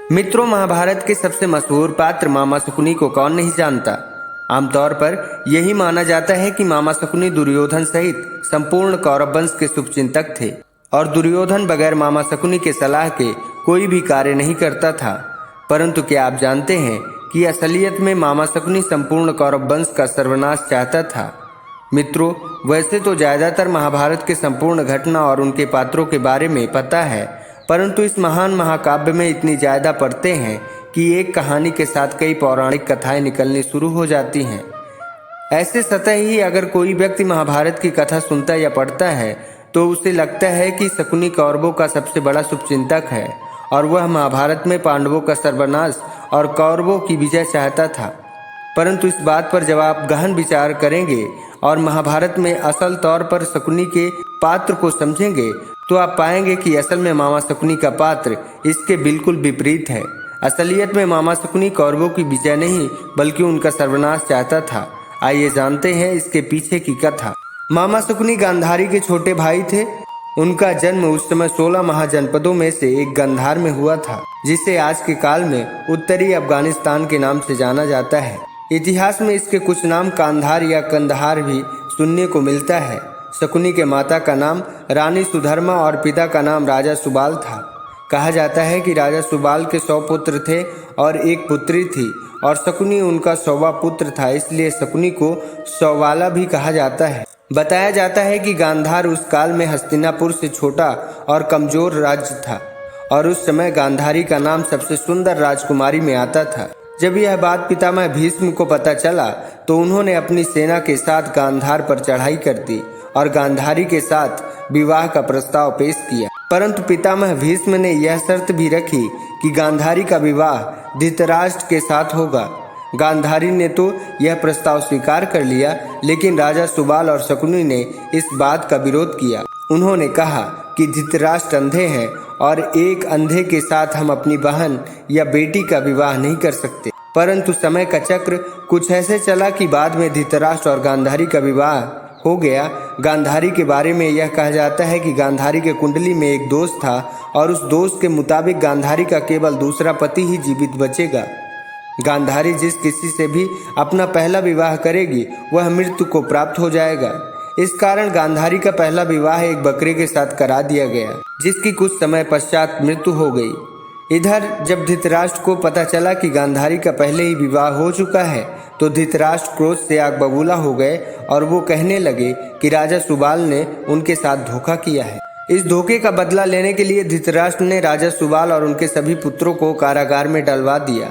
मित्रों, महाभारत के सबसे मशहूर पात्र मामा शकुनी को कौन नहीं जानता। आमतौर पर यही माना जाता है कि मामा शकुनी दुर्योधन सहित संपूर्ण कौरव वंश के शुभचिंतक थे और दुर्योधन बगैर मामा शकुनी के सलाह के कोई भी कार्य नहीं करता था। परंतु क्या आप जानते हैं कि असलियत में मामा शकुनी संपूर्ण कौरव वंश का सर्वनाश चाहता था। मित्रों, वैसे तो ज़्यादातर महाभारत के संपूर्ण घटना और उनके पात्रों के बारे में पता है, परंतु इस महान महाकाव्य में इतनी ज़्यादा परतें हैं कि एक कहानी के साथ कई पौराणिक कथाएं निकलनी शुरू हो जाती हैं। ऐसे सतह ही अगर कोई व्यक्ति महाभारत की कथा सुनता या पढ़ता है तो उसे लगता है कि शकुनी कौरवों का सबसे बड़ा शुभचिंतक है और वह महाभारत में पांडवों का सर्वनाश और कौरवों की विजय चाहता था। परंतु इस बात पर जब आप गहन विचार करेंगे और महाभारत में असल तौर पर शकुनी के पात्र को समझेंगे तो आप पाएंगे कि असल में मामा शकुनी का पात्र इसके बिल्कुल विपरीत है। असलियत में मामा शकुनी कौरवों की विजय नहीं बल्कि उनका सर्वनाश चाहता था। आइए जानते हैं इसके पीछे की कथा। मामा शकुनी गांधारी के छोटे भाई थे। उनका जन्म उस समय 16 महाजनपदों में से एक गांधार में हुआ था, जिसे आज के काल में उत्तरी अफगानिस्तान के नाम से जाना जाता है। इतिहास में इसके कुछ नाम कांधार या कंदहार भी सुनने को मिलता है। शकुनी के माता का नाम रानी सुधर्मा और पिता का नाम राजा सुबाल था। कहा जाता है कि राजा सुबाल के 100 पुत्र थे और एक पुत्री थी और शकुनी उनका 100वां पुत्र था, इसलिए शकुनी को 100वाला भी कहा जाता है। बताया जाता है कि गांधार उस काल में हस्तिनापुर से छोटा और कमजोर राज्य था और उस समय गांधारी का नाम सबसे सुंदर राजकुमारी में आता था। जब यह बात पितामह भीष्म को पता चला तो उन्होंने अपनी सेना के साथ गांधार पर चढ़ाई कर दी और गांधारी के साथ विवाह का प्रस्ताव पेश किया। परंतु पितामह भीष्म ने यह शर्त भी रखी कि गांधारी का विवाह धृतराष्ट्र के साथ होगा। गांधारी ने तो यह प्रस्ताव स्वीकार कर लिया, लेकिन राजा सुबाल और शकुनी ने इस बात का विरोध किया। उन्होंने कहा कि धृतराष्ट्र अंधे हैं और एक अंधे के साथ हम अपनी बहन या बेटी का विवाह नहीं कर सकते। परंतु समय का चक्र कुछ ऐसे चला कि बाद में धृतराष्ट्र और गांधारी का विवाह हो गया। गांधारी के बारे में यह कहा जाता है कि गांधारी के कुंडली में एक दोष था और उस दोष के मुताबिक गांधारी का केवल दूसरा पति ही जीवित बचेगा। गांधारी जिस किसी से भी अपना पहला विवाह करेगी वह मृत्यु को प्राप्त हो जाएगा। इस कारण गांधारी का पहला विवाह एक बकरे के साथ करा दिया गया, जिसकी कुछ समय पश्चात मृत्यु हो गई। इधर जब धृतराष्ट्र को पता चला कि गांधारी का पहले ही विवाह हो चुका है तो धृतराष्ट्र क्रोध से आग बबूला हो गए और वो कहने लगे कि राजा सुबाल ने उनके साथ धोखा किया है। इस धोखे का बदला लेने के लिए धृतराष्ट्र ने राजा सुबाल और उनके सभी पुत्रों को कारागार में डलवा दिया।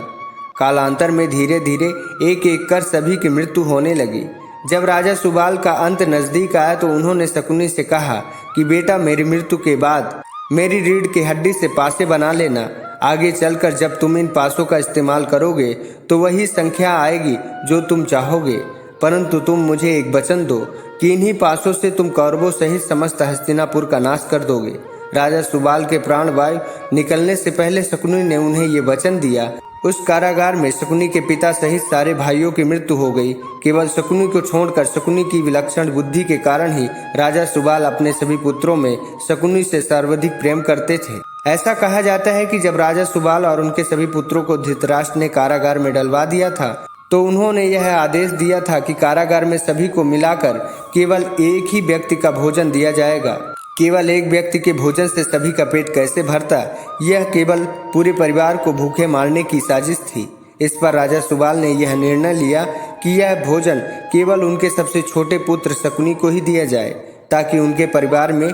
कालांतर में धीरे धीरे एक एक कर सभी की मृत्यु होने लगी। जब राजा सुबाल का अंत नजदीक आया तो उन्होंने शकुनी से कहा कि बेटा, मेरी मृत्यु के बाद मेरी रीढ़ की हड्डी से पासे बना लेना। आगे चलकर जब तुम इन पासों का इस्तेमाल करोगे तो वही संख्या आएगी जो तुम चाहोगे, परंतु तुम मुझे एक वचन दो कि इन्हीं पासों से तुम कौरवों सहित समस्त हस्तिनापुर का नाश कर दोगे। राजा सुबाल के प्राण वायु निकलने से पहले शकुनी ने उन्हें ये वचन दिया। उस कारागार में शकुनी के पिता सहित सारे भाइयों की मृत्यु हो गई। केवल शकुनी को छोड़कर शकुनी की विलक्षण बुद्धि के कारण ही राजा सुबाल अपने सभी पुत्रों में शकुनी से सर्वाधिक प्रेम करते थे। ऐसा कहा जाता है कि जब राजा सुबाल और उनके सभी पुत्रों को धृतराष्ट्र ने कारागार में डलवा दिया था तो उन्होंने यह आदेश दिया था कि कारागार में सभी को मिलाकर केवल एक ही व्यक्ति का भोजन दिया जाएगा। केवल एक व्यक्ति के भोजन से सभी का पेट कैसे भरता, यह केवल पूरे परिवार को भूखे मारने की साजिश थी। इस पर राजा सुबाल ने यह निर्णय लिया कि यह भोजन केवल उनके सबसे छोटे पुत्र शकुनी को ही दिया जाए ताकि उनके परिवार में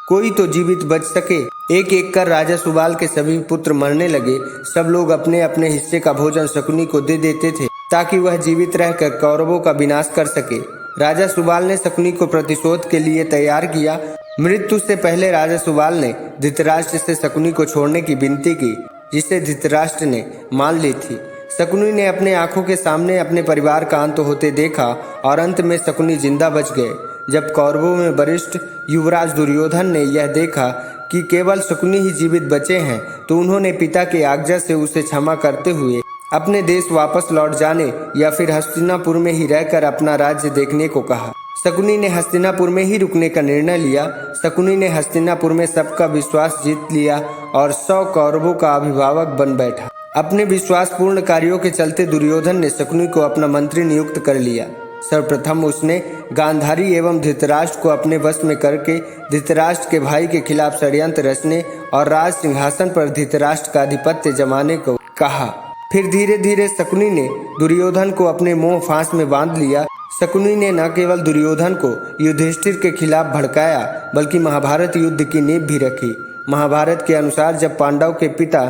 कोई तो जीवित बच सके। एक एक कर राजा सुबाल के सभी पुत्र मरने लगे। सब लोग अपने अपने हिस्से का भोजन शकुनी को दे देते थे ताकि वह जीवित रहकर कौरवों का विनाश कर सके। राजा सुबाल ने शकुनी को प्रतिशोध के लिए तैयार किया। मृत्यु से पहले राजा सुबाल ने धृतराष्ट्र से शकुनी को छोड़ने की विनती की, जिसे धृतराष्ट्र ने मान ली थी। शकुनी ने अपने आंखों के सामने अपने परिवार का अंत होते देखा और अंत में शकुनी जिंदा बच गए। जब कौरवों में वरिष्ठ युवराज दुर्योधन ने यह देखा कि केवल शकुनी ही जीवित बचे हैं तो उन्होंने पिता की आज्ञा से उसे क्षमा करते हुए अपने देश वापस लौट जाने या फिर हस्तिनापुर में ही रहकर अपना राज्य देखने को कहा। शकुनी ने हस्तिनापुर में ही रुकने का निर्णय लिया। शकुनी ने हस्तिनापुर में सबका विश्वास जीत लिया और 100 कौरवों का अभिभावक बन बैठा। अपने विश्वासपूर्ण कार्यों के चलते दुर्योधन ने शकुनी को अपना मंत्री नियुक्त कर लिया। सर्वप्रथम उसने गांधारी एवं धृतराष्ट्र को अपने वश में करके धृतराष्ट्र के भाई के खिलाफ षड्यंत्र रचने और राज सिंहासन पर धृतराष्ट्र का आधिपत्य जमाने को कहा। फिर धीरे धीरे शकुनी ने दुर्योधन को अपने मोह फांस में बांध लिया। शकुनी ने न केवल दुर्योधन को युधिष्ठिर के खिलाफ भड़काया बल्कि महाभारत युद्ध की नींव भी रखी। महाभारत के अनुसार जब पांडव के पिता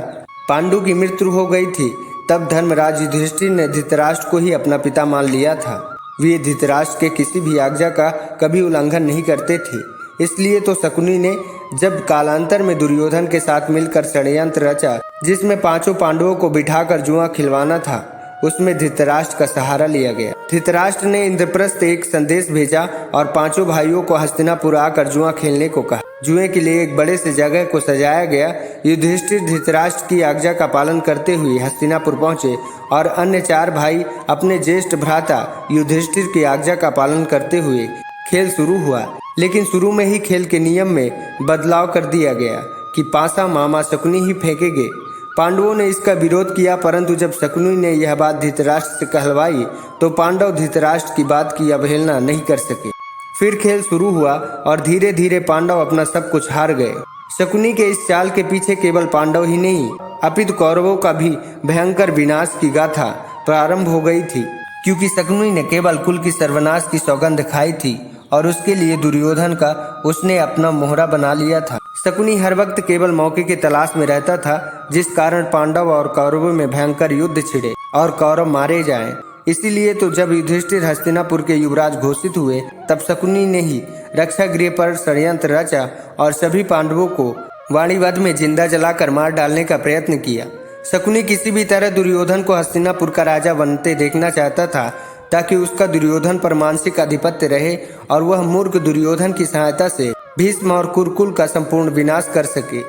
पांडु की मृत्यु हो गई थी तब धर्मराज युधिष्ठिर ने धृतराष्ट्र को ही अपना पिता मान लिया था। वे धृतराष्ट्र के किसी भी आज्ञा का कभी उल्लंघन नहीं करते थे। इसलिए तो शकुनी ने जब कालांतर में दुर्योधन के साथ मिलकर षड्यंत्र रचा जिसमें 5 पांडवों को बिठाकर जुआ खिलवाना था, उसमें धृतराष्ट्र का सहारा लिया गया। धृतराष्ट्र ने इंद्रप्रस्थ एक संदेश भेजा और 5 भाइयों को हस्तिनापुर आकर जुआ खेलने को कहा। जुए के लिए एक बड़े से जगह को सजाया गया। युधिष्ठिर धृतराष्ट्र की आज्ञा का पालन करते हुए हस्तिनापुर पहुंचे और अन्य 4 भाई अपने ज्येष्ठ भ्राता युधिष्ठिर की आज्ञा का पालन करते हुए खेल शुरू हुआ। लेकिन शुरू में ही खेल के नियम में बदलाव कर दिया गया कि पासा मामा शकुनी ही फेंकेंगे। पांडवों ने इसका विरोध किया, परंतु जब शकुनी ने यह बात धृतराष्ट्र से कहलवाई तो पांडव धृतराष्ट्र की बात की अवहेलना नहीं कर सके। फिर खेल शुरू हुआ और धीरे धीरे पांडव अपना सब कुछ हार गए। शकुनी के इस चाल के पीछे केवल पांडव ही नहीं अपितु कौरवों का भी भयंकर विनाश की गाथा प्रारंभ हो गई थी, क्योंकि शकुनी ने केवल कुल की सर्वनाश की सौगंध खाई थी और उसके लिए दुर्योधन का उसने अपना मोहरा बना लिया था। शकुनी हर वक्त केवल मौके की तलाश में रहता था, जिस कारण पांडव और कौरवों में भयंकर युद्ध छिड़े और कौरव मारे जाएं। इसीलिए तो जब युधिष्ठिर हस्तिनापुर के युवराज घोषित हुए तब शकुनी ने ही रक्षा गृह पर षड्यंत्र रचा और सभी पांडवों को वाणीवध में जिंदा जलाकर मार डालने का प्रयत्न किया। शकुनी किसी भी तरह दुर्योधन को हस्तिनापुर का राजा बनते देखना चाहता था ताकि उसका दुर्योधन पर मानसिक आधिपत्य रहे और वह मूर्ख दुर्योधन की सहायता से भीष्म और कुरुकुल का संपूर्ण विनाश कर सके।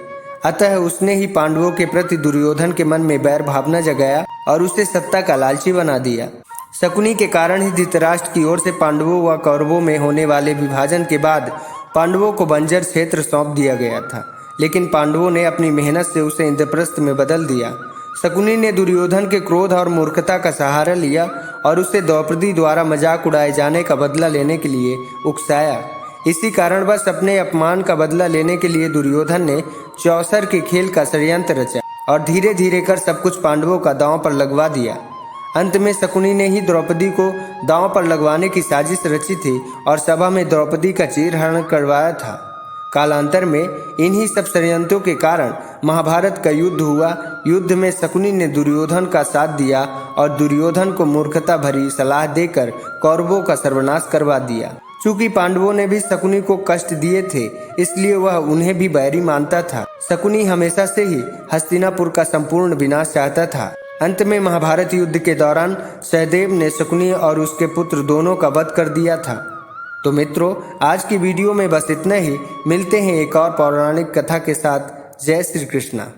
अतः उसने ही पांडवों के प्रति दुर्योधन के मन में वैर भावना जगाया और उसे सत्ता का लालची बना दिया। शकुनी के कारण ही धृतराष्ट्र की ओर से पांडवों व कौरवों में होने वाले विभाजन के बाद पांडवों को बंजर क्षेत्र सौंप दिया गया था, लेकिन पांडवों ने अपनी मेहनत से उसे इंद्रप्रस्थ में बदल दिया। शकुनी ने दुर्योधन के क्रोध और मूर्खता का सहारा लिया और उसे द्रौपदी द्वारा मजाक उड़ाए जाने का बदला लेने के लिए उकसाया। इसी कारणवश अपने अपमान का बदला लेने के लिए दुर्योधन ने चौसर के खेल का षड्यंत्र रचा और धीरे धीरे कर सब कुछ पांडवों का दांव पर लगवा दिया। अंत में शकुनी ने ही द्रौपदी को दांव पर लगवाने की साजिश रची थी और सभा में द्रौपदी का चीरहरण करवाया था। कालांतर में इन्हीं सब षड्यंत्रों के कारण महाभारत का युद्ध हुआ। युद्ध में शकुनी ने दुर्योधन का साथ दिया और दुर्योधन को मूर्खता भरी सलाह देकर कौरवों का सर्वनाश करवा दिया। चूंकि पांडवों ने भी शकुनी को कष्ट दिए थे, इसलिए वह उन्हें भी बैरी मानता था। शकुनी हमेशा से ही हस्तिनापुर का संपूर्ण विनाश चाहता था। अंत में महाभारत युद्ध के दौरान सहदेव ने शकुनी और उसके पुत्र दोनों का वध कर दिया था। तो मित्रों, आज की वीडियो में बस इतना ही। मिलते हैं एक और पौराणिक कथा के साथ। जय श्री कृष्णा।